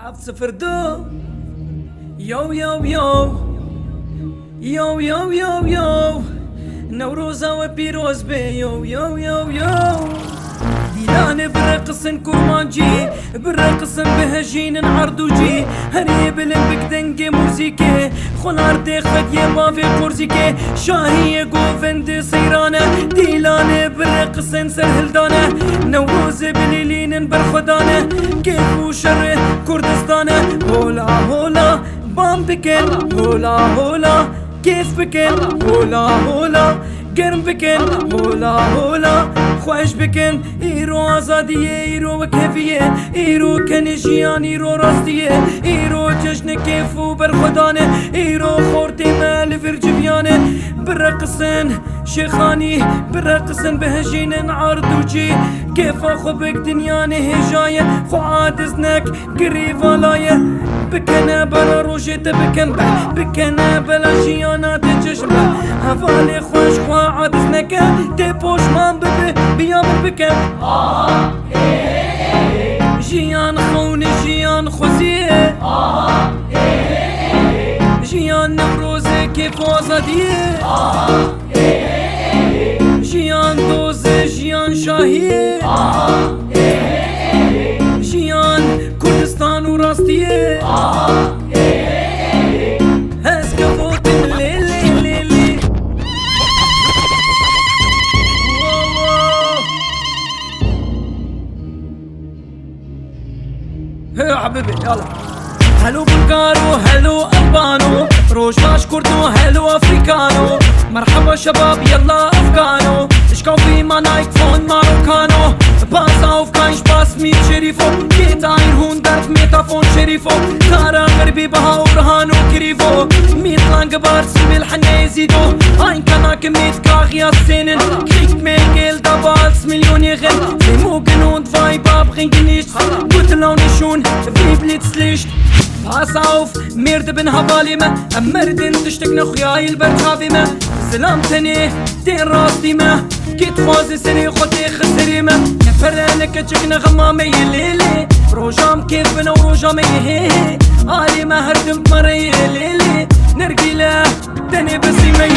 0 يو يو يو يو يو يو يو نوروزا وبيروز بي يو يو يو يو ديلان برقص كورمانجي برقص بهجين عردوجي هري بلنبك دنجي موزيكي خلار ديخ فديه ما في كورزيكي شاهي قوفند سيرانه ديلان برقص سرهلدانه نوروز بليلين برخدانه كيف وشر كردستانه هولا هولا بام بكن هولا هولا كيف بكن هولا هولا گرم بکن هولا هولا خوش بکن ایرو آزادیه ایرو کیفیه ایرو کنشیان ایرو راستیه ایرو جشن کیف و برخدانه ایرو خورتی مال فرجبیانه برقصن شیخانی برقصن بهجین عردوچی كيف اخبك دنياني هجاية خو عادزنك قريفالاية بكنا بلا روجيت بكن بكنا بلا جيانات جشبة هفالي خوش خو عادزنك تبوش من ببي بيامر بكن جيان خوني جيان خوزيه جيان نوروزي كيف وزاديه جيان دوزي جيان شاهي جيان كردستان وراستيه هسكا فوت الليلي هي حبيبي يلا هلو بلغارو هلو البانو روش باش كردو هلو افريكانو مرحبا شباب يلا افغانو اشكاو في ما نايك فون ماروكانو باس اوف كاينش باس ميت شريفو كيت عين هون درف ميتافون شريفو كارا غربي بها وبرهانو كريفو ميت لانج بار سميل حنا يزيدو عين كانا كميت كاغيا سينن كريك ميجيل دابالس مليوني غن في موغن und فايبا bringt nichts gute Laune schon wie Blitzlicht Pass auf, mir de bin havalime Merdin تشتكنا خوياي البرتافيمة سلامتني دين راستيمة كي تخوزي سري خوتي خسريمة نفرانك تشكنا غمامي ليلي روجام كيف بنا وروجامي هيهي آلي ما هردم مري ليلي نرقيله دني بسيمي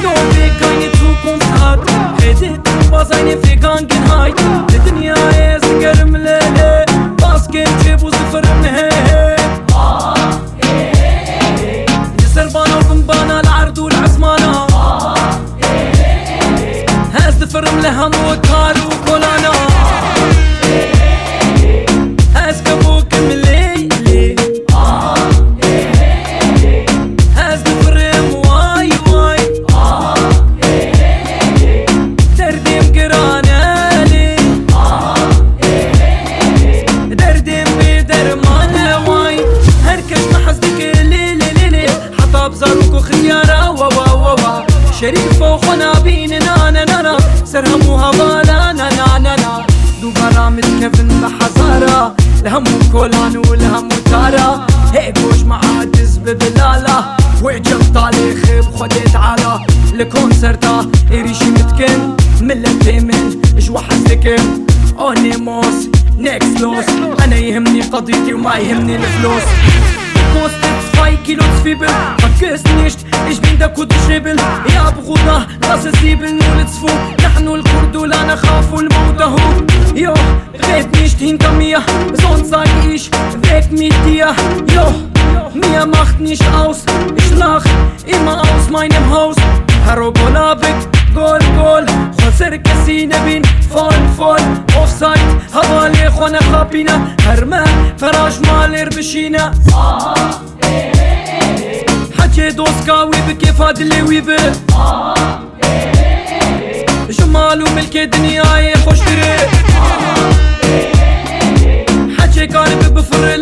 نوبي كايني تروكم فهات هيديت بازايني في غانجن هاي الدنيا يزقر مليلي باسكين جيبو صفر مهي سربانا وبنبانا العرض والعزمانا هاز دفرم لهم وكار وكولانا هاز كبوك مليلي هاز دفرم واي واي دردم قرانالي دردم بدرمان واي هركش محزدك بزاروكو خيارة وا وا وا وا شريف وخنا بين نانا نانا سرهموها بالا نانا نانا دو برامج كيفن بحزارة لهم كولان ولهم تارا هيك وش معادز ببلالة وعجب طالي خيب خديت على لكونسرتا إريشي متكن ملتي من جوا حزكم أونيموس نيكس لوس أنا يهمني قضيتي وما يهمني الفلوس kostet 2 Kilo Zwiebel Vergiss nicht, ich bin der Kudschribbel Ja Bruder, lass es 702 نحن الكرد لا نخاف الموت هو Jo, red nicht hinter mir Sonst sag ich, weg mit dir Jo, mir macht nicht aus Ich lach immer aus meinem Haus Harobolabek, Gol, Gol خسر كسي نبين فول اوفسايد حوالي خونه خابينا هرمه فراش مالر بشينا حكي دوسكاوي بكيف هاد اللي ويبه جمال وملك دنياي خوش دري حكي قارب بفر